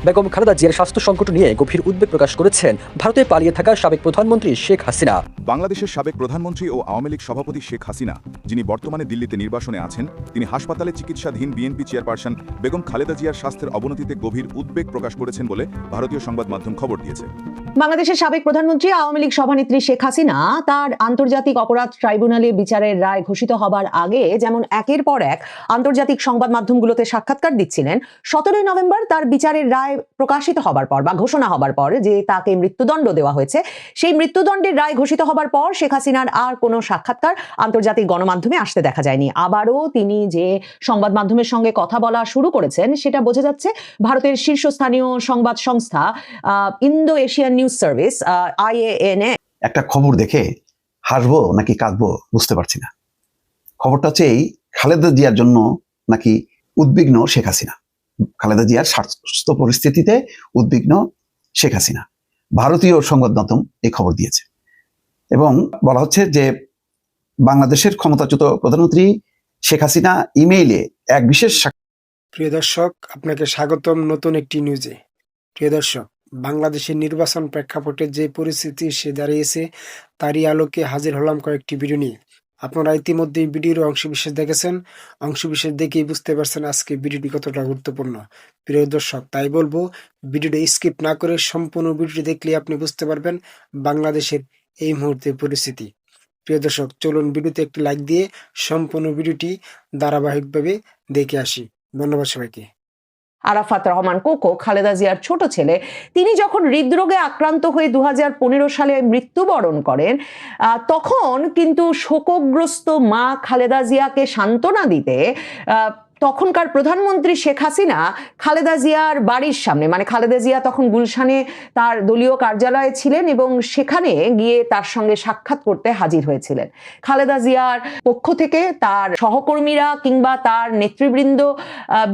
বেগম খালেদা জিয়ার স্বাস্থ্য সংকট নিয়ে গভীর উদ্বেগ প্রকাশ করেছেন ভারতে পালিয়ে থাকা সাবেক প্রধানমন্ত্রী শেখ হাসিনা। বাংলাদেশের সাবেক প্রধানমন্ত্রী ও আওয়ামী লীগ সভাপতি শেখ হাসিনা, যিনি বর্তমানে দিল্লিতে নির্বাসনে আছেন, তিনি হাসপাতালে চিকিৎসাধীন বিএনপি চেয়ারপারসন বেগম খালেদা জিয়ার স্বাস্থ্যের অবনতিতে গভীর উদ্বেগ প্রকাশ করেছেন বলে ভারতীয় সংবাদ মাধ্যম খবর দিয়েছে। বাংলাদেশের সাবেক প্রধানমন্ত্রী আওয়ামী লীগ সভানেত্রী শেখ হাসিনা তার আন্তর্জাতিক অপরাধ ট্রাইব্যুনালে বিচারের রায় ঘোষিত হবার আগে যেমন একের পর এক আন্তর্জাতিক সংবাদ মাধ্যমগুলোতে সাক্ষাৎকার দিচ্ছিলেন, 17 নভেম্বর তার বিচারের রায় প্রকাশিত হবার পর বা ঘোষণা হবার পর যে তাকে মৃত্যুদণ্ড দেওয়া হয়েছে, সেই মৃত্যুদণ্ডের রায় ঘোষিত হবার পর শেখ হাসিনার আর কোনো সাক্ষাৎকার আন্তর্জাতিক গণমাধ্যমে আসতে দেখা যায়নি। আবারও তিনি যে সংবাদ মাধ্যমের সঙ্গে কথা বলা শুরু করেছেন সেটা বোঝা যাচ্ছে ভারতের শীর্ষস্থানীয় সংবাদ সংস্থা Indo Asian news service IANA। একটা খবর দেখে হাসবো নাকি কাঁদবো বুঝতে পারছি না। খবরটা হচ্ছে এই, খালেদা জিয়ার জন্য নাকি উদ্বিগ্ন শেখ হাসিনা। খালেদা জিয়ার স্বাস্থ্য পরিস্থিতিতে উদ্বিগ্ন শেখ হাসিনা। ভারতীয় সংবাদ মাধ্যম এই খবর দিয়েছে এবং বলা হচ্ছে যে বাংলাদেশের ক্ষমতাচ্যুত প্রধানমন্ত্রী শেখ হাসিনা ইমেইলে এক বিশেষ। প্রিয় দর্শক, আপনাকে স্বাগতম নতুন একটি নিউজে। প্রিয় দর্শক, বাংলাদেশের নির্বাচন প্রেক্ষাপটে যে পরিস্থিতি সে দাঁড়িয়েছে তারই আলোকে হাজির হলাম কয়েকটি ভিডিও নিয়ে। আপনারা ইতিমধ্যে ভিডিওর অংশবিশেষ দেখেছেন, অংশবিশেষ দেখেই বুঝতে পারছেন আজকে ভিডিওটি কতটা গুরুত্বপূর্ণ। প্রিয় দর্শক, তাই বলবো ভিডিওটি স্কিপ না করে সম্পূর্ণ ভিডিওটি দেখলে আপনি বুঝতে পারবেন বাংলাদেশের এই মুহূর্তের পরিস্থিতি। প্রিয় দর্শক, চলুন ভিডিওতে একটি লাইক দিয়ে সম্পূর্ণ ভিডিওটি ধারাবাহিকভাবে দেখে আসি। ধন্যবাদ সবাইকে। আরাফাত রহমান কোকো, খালেদা জিয়ার ছোট ছেলে, তিনি যখন হৃদরোগে আক্রান্ত হয়ে 2015 সালে মৃত্যুবরণ করেন, তখন কিন্তু শোকগ্রস্ত মা খালেদা জিয়াকে সান্ত্বনা দিতে তখনকার প্রধানমন্ত্রী শেখ হাসিনা খালেদা জিয়ার বাড়ির সামনে, মানে খালেদা জিয়া তখন গুলশানে তার দলীয় কার্যালয়ে ছিলেন এবং সেখানে গিয়ে তার সঙ্গে সাক্ষাৎ করতে হাজির হয়েছিলেন। খালেদা জিয়ার পক্ষ থেকে তার সহকর্মীরা কিংবা তার নেতৃবৃন্দ,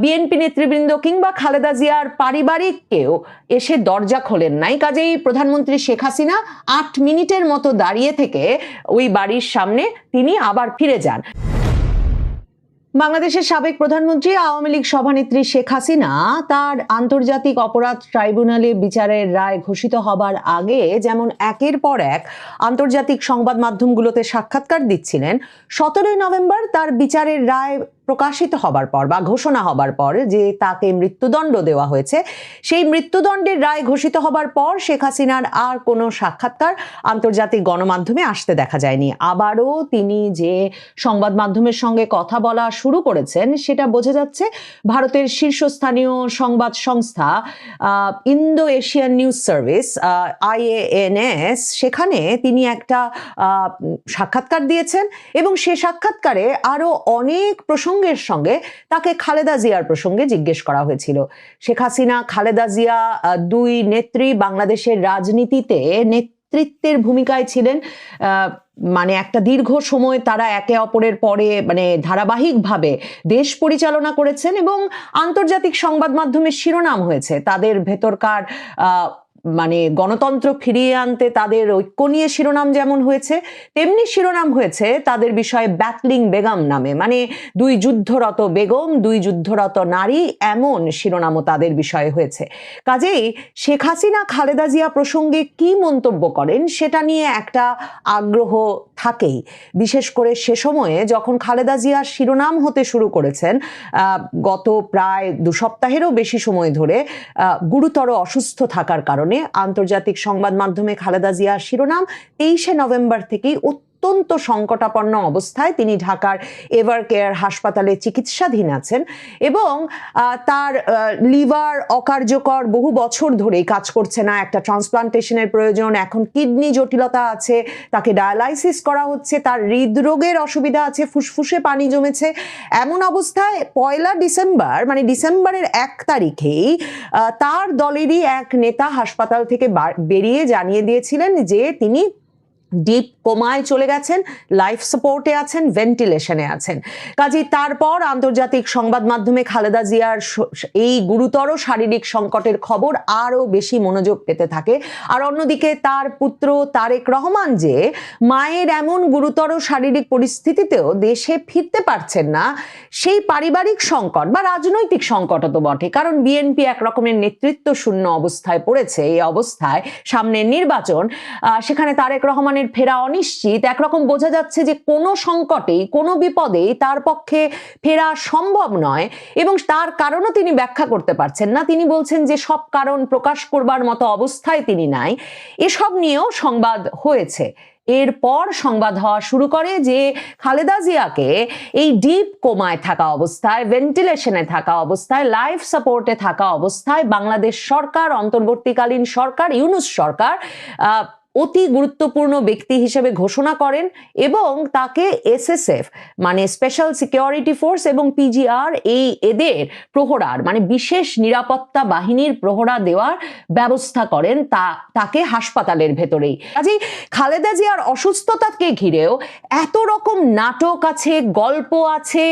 বিএনপি নেতৃবৃন্দ কিংবা খালেদা জিয়ার পারিবারিক কেউ এসে দরজা খোলেন নাই। কাজেই প্রধানমন্ত্রী শেখ হাসিনা 8 মিনিটের মতো দাঁড়িয়ে থেকে ওই বাড়ির সামনে তিনি আবার ফিরে যান। বাংলাদেশের সাবেক প্রধানমন্ত্রী আওয়ামী লীগ সভানেত্রী শেখ হাসিনা তার আন্তর্জাতিক অপরাধ ট্রাইব্যুনালে বিচারের রায় ঘোষিত হবার আগে যেমন একের পর এক আন্তর্জাতিক সংবাদ মাধ্যমগুলোতে সাক্ষাৎকার দিচ্ছিলেন, 17 নভেম্বর তার বিচারের রায় প্রকাশিত হবার পর বা ঘোষণা হবার পর যে তাকে মৃত্যুদণ্ড দেওয়া হয়েছে, সেই মৃত্যুদণ্ডের রায় ঘোষিত হবার পর শেখ হাসিনার আর কোনো সাক্ষাৎকার আন্তর্জাতিক গণমাধ্যমে আসতে দেখা যায়নি। আবারও তিনি যে সংবাদ মাধ্যমের সঙ্গে কথা বলা শুরু করেছেন সেটা বোঝা যাচ্ছে ভারতের শীর্ষস্থানীয় সংবাদ সংস্থা Indo Asian news service IANS, সেখানে তিনি একটা সাক্ষাৎকার দিয়েছেন এবং সে সাক্ষাৎকারে আরো অনেক প্রসঙ্গের সঙ্গে তাকে খালেদা জিয়ার প্রসঙ্গে জিজ্ঞেস করা হয়েছিল। শেখ হাসিনা, খালেদা জিয়া দুই নেত্রী বাংলাদেশের রাজনীতিতে নেতৃত্বের ভূমিকায় ছিলেন। মানে একটা দীর্ঘ সময় তারা একে অপরের পরে মানে ধারাবাহিকভাবে দেশ পরিচালনা করেছেন এবং আন্তর্জাতিক সংবাদ মাধ্যমের শিরোনাম হয়েছে তাদের ভেতরকার মানে গণতন্ত্র ফিরিয়ে আনতে তাদের ঐক্য নিয়ে শিরোনাম যেমন হয়েছে, তেমনি শিরোনাম হয়েছে তাদের বিষয়ে ব্যাটলিং বেগম নামে, মানে দুই যুদ্ধরত বেগম, দুই যুদ্ধরত নারী, এমন শিরোনামও তাদের বিষয়ে হয়েছে। কাজেই শেখ হাসিনা খালেদা জিয়া প্রসঙ্গে কি মন্তব্য করেন সেটা নিয়ে একটা আগ্রহ থাকেই, বিশেষ করে সে সময়ে যখন খালেদা জিয়া শিরোনাম হতে শুরু করেছেন। গত প্রায় 2 সপ্তাহেরও বেশি সময় ধরে গুরুতর অসুস্থ থাকার কারণে আন্তর্জাতিক সংবাদ মাধ্যমে খালেদা জিয়ার শিরোনাম 23 নভেম্বর থেকেই অত্যন্ত সংকটাপন্ন অবস্থায় তিনি ঢাকার এভার কেয়ার হাসপাতালে চিকিৎসাধীন আছেন এবং তার লিভার অকার্যকর, বহু বছর ধরেই কাজ করছে না, একটা ট্রান্সপ্লান্টেশনের প্রয়োজন, এখন কিডনি জটিলতা আছে, তাকে ডায়ালাইসিস করা হচ্ছে, তার হৃদরোগের অসুবিধা আছে, ফুসফুসে পানি জমেছে। এমন অবস্থায় 1 ডিসেম্বর মানে ডিসেম্বরের 1 তারিখেই তার দলেরই এক নেতা হাসপাতাল থেকে বেরিয়ে জানিয়ে দিয়েছিলেন যে তিনি ডিপ কোমায় চলে গেছেন, লাইফ সাপোর্টে আছেন, ভেন্টিলেশনে আছেন। কাজেই তারপর আন্তর্জাতিক সংবাদ মাধ্যমে খালেদা জিয়ার এই গুরুতর শারীরিক সংকটের খবর আরও বেশি মনোযোগ পেতে থাকে। আর অন্যদিকে তার পুত্র তারেক রহমান যে মায়ের এমন গুরুতর শারীরিক পরিস্থিতিতেও দেশে ফিরতে পারছেন না, সেই পারিবারিক সংকট বা রাজনৈতিক সংকটও তো বটে, কারণ বিএনপি একরকমের নেতৃত্ব শূন্য অবস্থায় পড়েছে। এই অবস্থায় সামনের নির্বাচন, সেখানে তারেক রহমানের ফেরা অনিশ্চিত। একরকম বোঝা যাচ্ছে যে কোনো সংকটেই, কোনো বিপদেই তার পক্ষে ফেরা সম্ভব নয়, এবং তার কারণও তিনি ব্যাখ্যা করতে পারছেন না। তিনি বলছেন যে সব কারণ প্রকাশ করবার মতো অবস্থায় তিনি নাই। এসব নিয়েও সংবাদ হয়েছে। এরপর সংবাদ হওয়া শুরু করে যে খালেদা জিয়াকে এই ডিপ কোমায় থাকা অবস্থায়, ভেন্টিলেশনে থাকা অবস্থায়, লাইফ সাপোর্টে থাকা অবস্থায় বাংলাদেশ সরকার, অন্তর্বর্তীকালীন সরকার, ইউনূস সরকার অতি গুরুত্বপূর্ণ ব্যক্তি হিসেবে ঘোষণা করেন এবং তাকে এসএসএফ মানে স্পেশাল সিকিউরিটি ফোর্স এবং পিজিআর এদের প্রহরার মানে বিশেষ নিরাপত্তা বাহিনীর প্রহরা দেওয়ার ব্যবস্থা করেন তাকে হাসপাতালের ভেতরেই। কাজেই খালেদা জিয়ার অসুস্থতাকে ঘিরেও এত রকম নাটক আছে, গল্প আছে,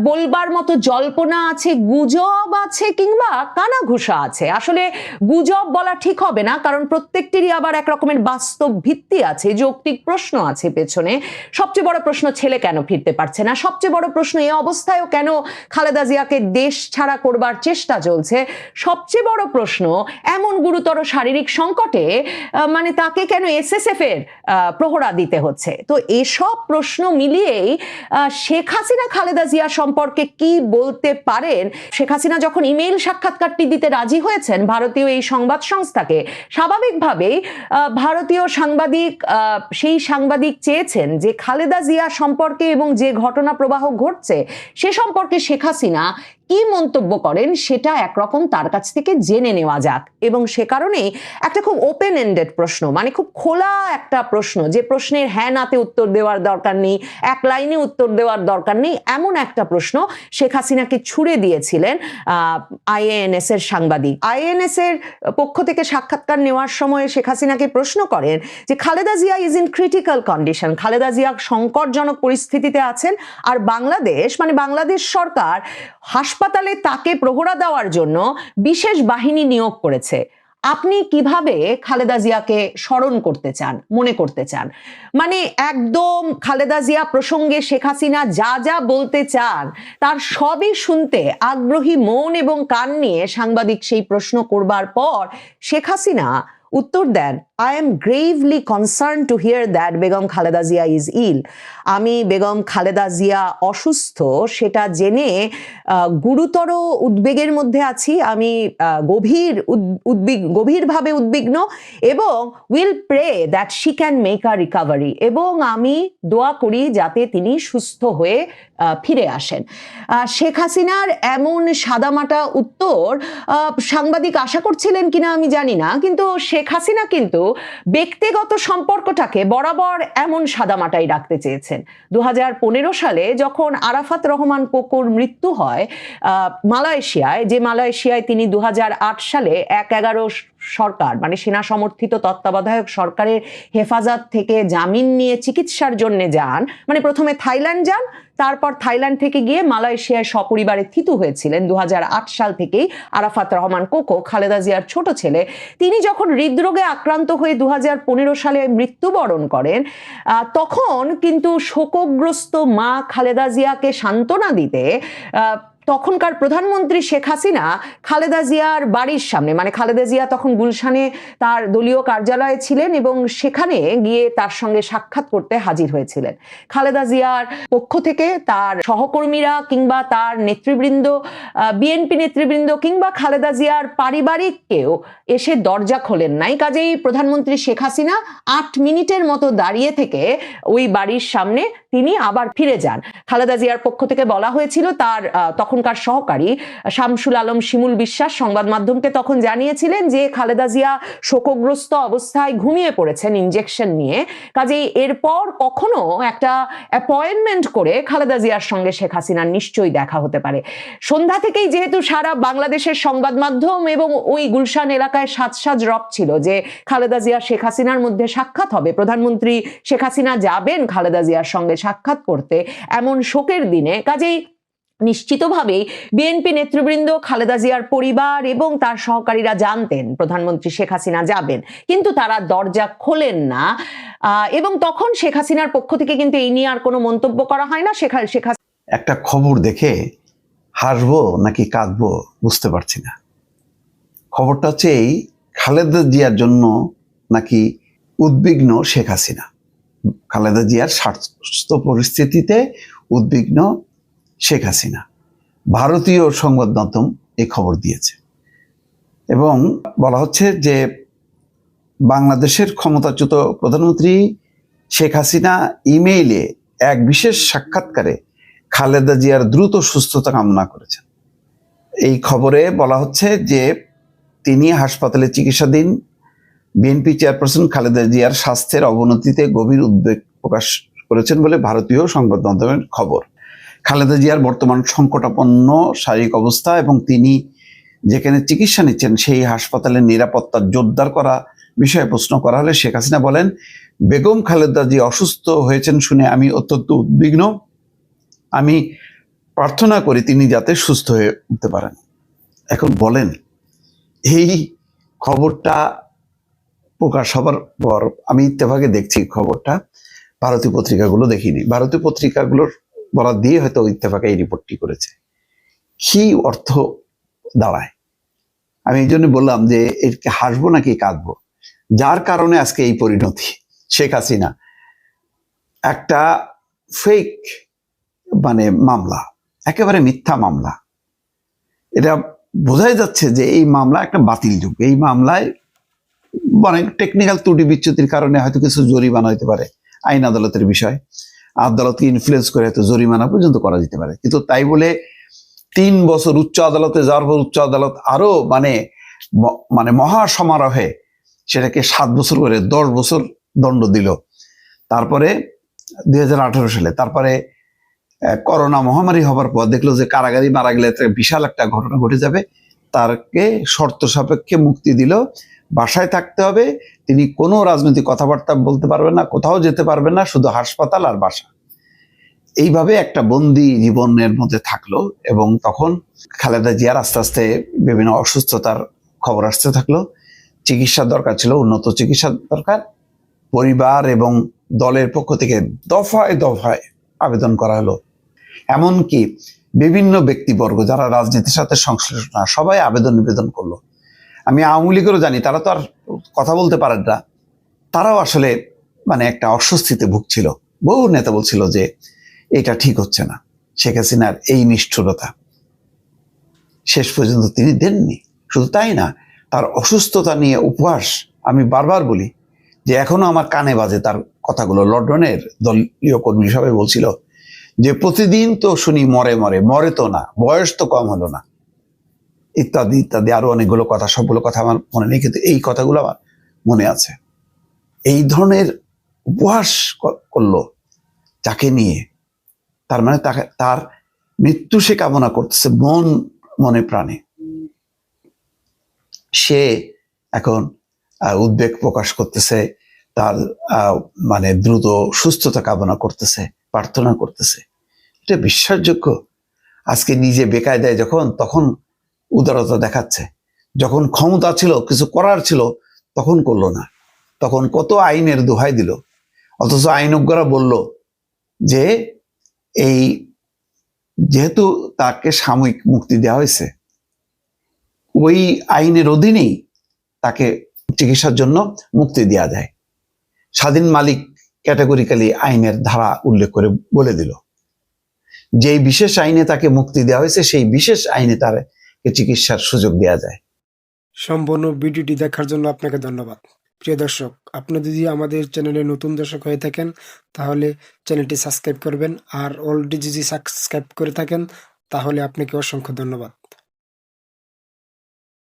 বলবার মতো জল্পনা আছে, গুজব আছে, কিংবা কানাঘুষা আছে। আসলে গুজব বলা ঠিক হবে না, কারণ প্রত্যেকটিরই আবার এক রকমের বাস্তব ভিত্তি আছে, যৌক্তিক প্রশ্ন আছে পেছনে। সবচেয়ে বড় প্রশ্ন, ছেলে কেন ফিরতে পারছে না? সবচেয়ে বড় প্রশ্ন, এই অবস্থায়ও কেন খালেদা জিয়াকে দেশ ছাড়া করবার চেষ্টা চলছে? সবচেয়ে বড় প্রশ্ন, এমন গুরুতর শারীরিক সংকটে মানে তাকে কেন এসএসএফ এর প্রহরা দিতে হচ্ছে? তো এসব প্রশ্ন মিলিয়েই শেখ হাসিনা খালেদা জিয়া সম্পর্কে কি বলতে পারেন। শেখ হাসিনা যখন ইমেইল সাক্ষাৎকারটি দিতে রাজি হয়েছেন ভারতীয় এই সংবাদ সংস্থাকে, স্বাভাবিকভাবেই ভারতীয় সেই সাংবাদিক চেয়েছেন যে খালেদা জিয়া সম্পর্কে এবং যে ঘটনা প্রবাহ ঘটছে সে সম্পর্কে শেখ হাসিনা কি মন্তব্য করেন সেটা একরকম তার কাছ থেকে জেনে নেওয়া যাক। এবং সে কারণেই একটা খুব ওপেন এন্ডেড প্রশ্ন, মানে খুব খোলা একটা প্রশ্ন, যে প্রশ্নের হ্যাঁ নাতে উত্তর দেওয়ার দরকার নেই, এক লাইনে উত্তর দেওয়ার দরকার নেই, এমন একটা প্রশ্ন শেখ হাসিনাকে ছুড়ে দিয়েছিলেন আইএএনএস এর সাংবাদিক। আইএএনএস এর পক্ষ থেকে সাক্ষাৎকার নেওয়ার সময় শেখ হাসিনাকে প্রশ্ন করেন যে Khaleda Zia is in critical condition, Khaleda Zia সংকটজনক পরিস্থিতিতে আছেন, আর বাংলাদেশ সরকার হাসপাতালে তাকে প্রহরা দেওয়ার জন্য বিশেষ বাহিনী নিয়োগ করেছে। আপনি কিভাবে খালেদা জিয়াকে স্মরণ করতে চান, মনে করতে চান? মানে একদম খালেদা জিয়া প্রসঙ্গে শেখ হাসিনা যা যা বলতে চান তার সবই শুনতে আগ্রহী মন এবং কান নিয়ে সাংবাদিক সেই প্রশ্ন করবার পর শেখ হাসিনা উত্তর দেন, I am gravely concerned to hear that Begum Khaleda Zia is ill. আমি বেগম খালেদা জিয়া অসুস্থ সেটা জেনে গুরুতর উদ্বেগের মধ্যে আছি। আমি গভীরভাবে উদ্বিগ্ন এবং will pray that she can make a recovery, এবং আমি দোয়া করি যাতে তিনি সুস্থ হয়ে ফিরে আসেন। শেখ হাসিনার এমন সাদামাটা উত্তর সাংবাদিক আশা করছিলেন কিনা আমি জানি না, কিন্তু শেখ হাসিনা কিন্তু ব্যক্তিগত সম্পর্কটাকে বরাবর এমন সাদামাটাই রাখতে চেয়েছেন। 2015 সালে যখন আরাফাত রহমান কোকোর মৃত্যু হয় মালয়েশিয়ায়, যে মালয়েশিয়ায় তিনি 2008 সালে 1/11 সরকার মানে সেনা সমর্থিত তত্ত্বাবধায়ক সরকারের হেফাজত থেকে জামিন নিয়ে চিকিৎসার জন্য যান, মানে প্রথমে থাইল্যান্ড যান, তারপর থাইল্যান্ড থেকে গিয়ে মালয়েশিয়ায় সপরিবারে থিতু হয়েছিলেন। 2008 সাল থেকেই আরাফাত রহমান কোকো, খালেদা জিয়ার ছোট ছেলে, তিনি যখন হৃদরোগে আক্রান্ত হয়ে 2015 সালে মৃত্যুবরণ করেন, তখন কিন্তু শোকগ্রস্ত মা খালেদা জিয়াকে সান্ত্বনা দিতে তখনকার প্রধানমন্ত্রী শেখ হাসিনা খালেদা জিয়ার বাড়ির সামনে, মানে খালেদা জিয়া তখন গুলশানে তার দলীয় কার্যালয়ে ছিলেন এবং সেখানে গিয়ে তার সঙ্গে সাক্ষাৎ করতে হাজির হয়েছিলেন। খালেদা জিয়ার পক্ষ থেকে তার সহকর্মীরা কিংবা তার নেতৃবৃন্দ, বিএনপি নেতৃবৃন্দ কিংবা খালেদা জিয়ার পারিবারিক কেউ এসে দরজা খোলেন নাই। কাজেই প্রধানমন্ত্রী শেখ হাসিনা 8 মিনিটের মতো দাঁড়িয়ে থেকে ওই বাড়ির সামনে তিনি আবার ফিরে যান। খালেদা জিয়ার পক্ষ থেকে বলা হয়েছিল তার তখন তখনকার সহকারী শামসুল আলম শিমুল বিশ্বাস সংবাদ মাধ্যমকে তখন জানিয়েছিলেন যে খালেদা জিয়া শোকগ্রস্ত অবস্থায় ঘুমিয়ে পড়েছেন ইনজেকশন নিয়ে, কাজেই এরপর কখনো একটা অ্যাপয়েন্টমেন্ট করে খালেদা জিয়ার সঙ্গে শেখ হাসিনার নিশ্চয়ই দেখা হতে পারে। সন্ধ্যা থেকেই যেহেতু সারা বাংলাদেশের সংবাদ মাধ্যম এবং ওই গুলশান এলাকায় সাজ রব ছিল যে খালেদা জিয়া শেখ হাসিনার মধ্যে সাক্ষাৎ হবে, প্রধানমন্ত্রী শেখ হাসিনা যাবেন খালেদা জিয়ার সঙ্গে সাক্ষাৎ করতে এমন শোকের দিনে, কাজেই নিশ্চিতভাবেই বিএনপি নেতৃবৃন্দ, খালেদা জিয়ার পরিবার এবং তার সহকারীরা জানতেন প্রধানমন্ত্রী শেখ হাসিনা যাবেন, কিন্তু তারা দরজা খোলেন না। এবং তখন শেখ হাসিনার পক্ষ থেকে কিন্তু এই নিয়ে আর কোনো মন্তব্য করা হয় না। শেখ একটা খবর দেখে হাসবো নাকি কাঁদবো বুঝতে পারছি না। খবরটা হচ্ছে এই, খালেদা জিয়ার জন্য নাকি উদ্বিগ্ন শেখ হাসিনা। খালেদা জিয়ার স্বাস্থ্য পরিস্থিতিতে উদ্বিগ্ন শেখ হাসিনা। ভারতীয় সংবাদ মাধ্যম এই খবর দিয়েছে এবং বলা হচ্ছে যে বাংলাদেশের ক্ষমতাচ্যুত প্রধানমন্ত্রী শেখ হাসিনা ইমেইলে এক বিশেষ সাক্ষাৎকারে খালেদা জিয়ার দ্রুত সুস্থতা কামনা করেছেন। এই খবরে বলা হচ্ছে যে তিনি হাসপাতালে চিকিৎসাধীন বিএনপি চেয়ারপারসন খালেদা জিয়ার স্বাস্থ্যের অবনতিতে গভীর উদ্বেগ প্রকাশ করেছেন বলে ভারতীয় সংবাদ মাধ্যমের খবর। খালেদা জিয়ার বর্তমান সংকটাপন্ন শারীরিক অবস্থা এবং তিনি যেখানে চিকিৎসা নিচ্ছেন সেই হাসপাতালের নিরাপত্তা জোরদার করা বিষয়ে প্রশ্ন করা হলে শেখ হাসিনা বলেন, বেগম খালেদা জিয়া অসুস্থ হয়েছেন শুনে আমি অত্যন্ত উদ্বিগ্ন। আমি প্রার্থনা করি তিনি যাতে সুস্থ হয়ে উঠতে পারেন। এখন বলেন, এই খবরটা প্রকাশ হবার পর আমি ইত্তেফাকে দেখছি খবরটা, ভারতীয় পত্রিকাগুলো দেখিনি। ভারতীয় পত্রিকাগুলোর বরাত দিয়ে হয়তো ইত্তেফাকে এই রিপোর্টটি করেছে। কি অর্থ দাঁড়ায়? আমি এই জন্য বললাম যে এরকে হাসবো নাকি কাঁদবো, যার কারণে আজকে এই পরিণতি। শেখ হাসিনা একটা ফেক মামলা, একেবারে মিথ্যা মামলা, এটা বোঝাই যাচ্ছে যে এই মামলা একটা বাতিল যোগ। এই মামলায় টেকনিক্যাল ত্রুটি বিচ্যুতির কারণে হয়তো কিছু জরিমানা হতে পারে, আইন আদালতের বিষয়, আদালতকে ইনফ্লুয়েন্স করে হয়তো জরিমানা পর্যন্ত করা যেতে পারে, কিন্তু তাই বলে 3 বছর উচ্চ আদালতে যাওয়ার পর উচ্চ আদালত আরো মহা সমারোহে সেটাকে 7 বছর করে 10 বছর দণ্ড দিল। তারপরে 2018 সালে তারপরে করোনা মহামারী হবার পর দেখলো যে কারাগারি মারা গেলে বিশাল একটা ঘটনা ঘটে যাবে, তারকে শর্ত সাপেক্ষে মুক্তি দিল। বাসায় থাকতে হবে, তিনি কোনো রাজনৈতিক কথাবার্তা বলতে পারবেন না, কোথাও যেতে পারবেন না, শুধু হাসপাতাল আর বাসা। এইভাবে একটা বন্দি জীবনের মধ্যে থাকলো এবং তখন খালেদা জিয়ার আস্তে আস্তে বিভিন্ন অসুস্থতার খবর আসতে থাকলো। চিকিৎসার দরকার ছিল, উন্নত চিকিৎসার দরকার। পরিবার এবং দলের পক্ষ থেকে দফায় দফায় আবেদন করা হলো, এমনকি বিভিন্ন ব্যক্তিবর্গ যারা রাজনীতির সাথে সংশ্লিষ্ট না সবাই আবেদন নিবেদন করলো। আমি আওয়ামী লীগেরও জানি, তারা তো আর কথা বলতে পারেন না, তারাও আসলে একটা অস্বস্তিতে ভুগছিল। বহু নেতা বলছিল যে এটা ঠিক হচ্ছে না, শেখ হাসিনার এই নিষ্ঠুরতা। শেষ পর্যন্ত তিনি দেননি। শুধু তাই না, তার অসুস্থতা নিয়ে উপহাস আমি বারবার বলি যে এখনো আমার কানে বাজে তার কথাগুলো। লন্ডনের দলীয় কর্মী সবাই বলছিল যে প্রতিদিন তো শুনি মরে মরে, মরে তো না, বয়স তো কম হলো না, ইত্যাদি ইত্যাদি আরো অনেকগুলো কথা। সবগুলো কথা আমার মনে নেই, কিন্তু এই কথাগুলো আমার মনে আছে। এই ধরনের উপহাস করলো যাকে নিয়ে, তার তার মৃত্যু সে কামনা করতেছে মনে প্রাণে। সে এখন উদ্বেগ প্রকাশ করতেছে, তার দ্রুত সুস্থতা কামনা করতেছে, প্রার্থনা করতেছে। এটা বিশ্বাসযোগ্য? আজকে নিজে বেকায়দায় তখন উদারতা দেখাচ্ছে, যখন ক্ষমতা ছিল, কিছু করার ছিল, তখন করলো না। তখন কত আইনের দোহাই দিল, অথচ আইনজ্ঞরা বলল যে এই যেহেতু তাকে সাময়িক মুক্তি দেওয়া হয়েছে, ওই আইনের অধীনেই তাকে চিকিৎসার জন্য মুক্তি দেওয়া যায়। স্বাধীন মালিক ক্যাটাগরিক্যালি আইনের ধারা উল্লেখ করে বলে দিল যেই বিশেষ আইনে তাকে মুক্তি দেওয়া হয়েছে সেই বিশেষ আইনে তার চিকিৎসার সুযোগ দেওয়া যায়। সম্পূর্ণ ভিডিওটি দেখার জন্য আপনাকে ধন্যবাদ। প্রিয় দর্শক, আপনি যদি আমাদের চ্যানেলে নতুন দর্শক হয়ে থাকেন তাহলে চ্যানেলটি সাবস্ক্রাইব করবেন, আর অলরেডি যদি সাবস্ক্রাইব করে থাকেন তাহলে আপনাকে অসংখ্য ধন্যবাদ।